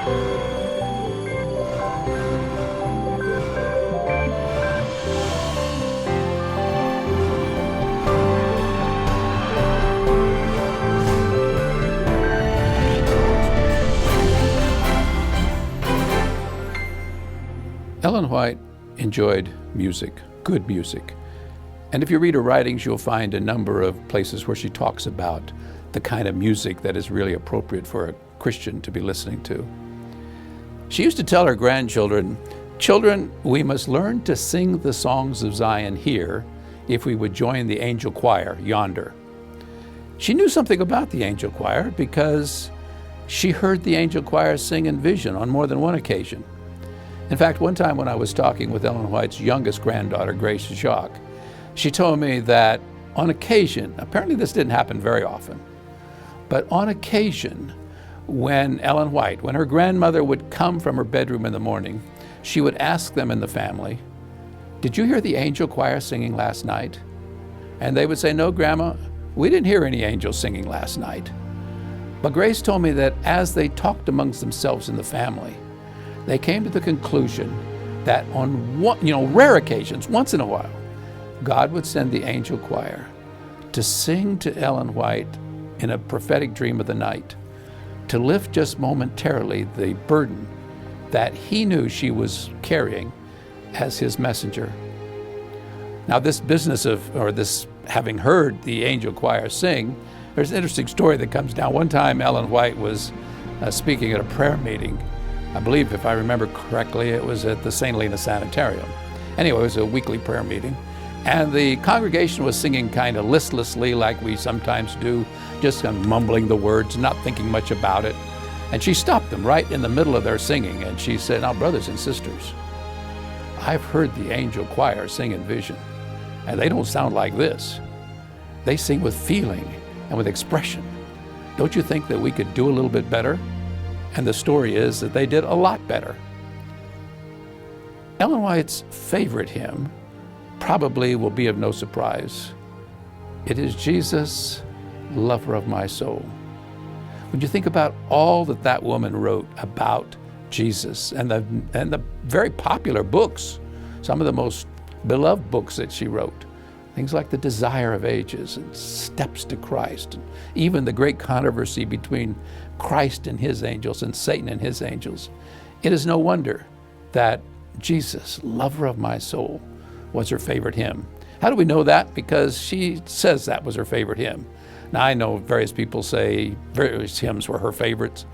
Ellen White enjoyed music, good music. And if you read her writings, you'll find a number of places where she talks about the kind of music that is really appropriate for a Christian to be listening to. She used to tell her grandchildren, "Children, we must learn to sing the songs of Zion here if we would join the angel choir yonder." She knew something about the angel choir because she heard the angel choir sing in vision on more than one occasion. In fact, one time when I was talking with Ellen White's youngest granddaughter, Grace Jacques, she told me that on occasion, apparently this didn't happen very often, but on occasion, when Ellen White, when her grandmother would come from her bedroom in the morning, she would ask them in the family, "Did you hear the angel choir singing last night?" And they would say, "No, Grandma, we didn't hear any angels singing last night." But Grace told me that as they talked amongst themselves in the family, they came to the conclusion that on rare occasions, once in a while, God would send the angel choir to sing to Ellen White in a prophetic dream of the night, to lift just momentarily the burden that he knew she was carrying as his messenger. Now, this business this having heard the angel choir sing, there's an interesting story that comes down. One time, Ellen White was speaking at a prayer meeting. I believe, if I remember correctly, it was at the St. Helena Sanitarium. Anyway, it was a weekly prayer meeting. And the congregation was singing kind of listlessly, like we sometimes do, just kind of mumbling the words, not thinking much about it. And she stopped them right in the middle of their singing, and she said, "Now, brothers and sisters, I've heard the angel choir sing in vision, and they don't sound like this. They sing with feeling and with expression. Don't you think that we could do a little bit better?" And the story is that they did a lot better. Ellen White's favorite hymn probably will be of no surprise. It is Jesus, lover of my soul. When you think about all that that woman wrote about Jesus and the very popular books, some of the most beloved books that she wrote, things like The Desire of Ages and Steps to Christ, and even the great controversy between Christ and his angels and Satan and his angels, it is no wonder that Jesus, lover of my soul, was her favorite hymn. How do we know that? Because she says that was her favorite hymn. Now, I know various people say various hymns were her favorites,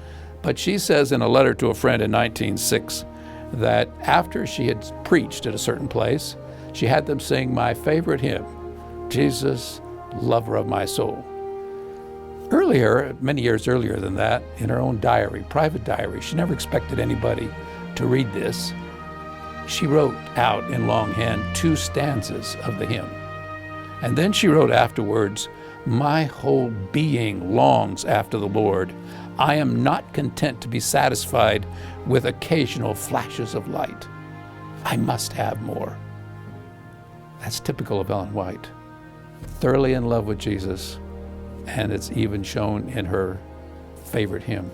but she says in a letter to a friend in 1906 that after she had preached at a certain place, she had them sing my favorite hymn, Jesus, lover of my soul. Earlier, many years earlier than that, in her own diary, private diary, she never expected anybody to read this. She wrote out in longhand 2 stanzas of the hymn. And then she wrote afterwards, "My whole being longs after the Lord. I am not content to be satisfied with occasional flashes of light. I must have more." That's typical of Ellen White. Thoroughly in love with Jesus, and it's even shown in her favorite hymn.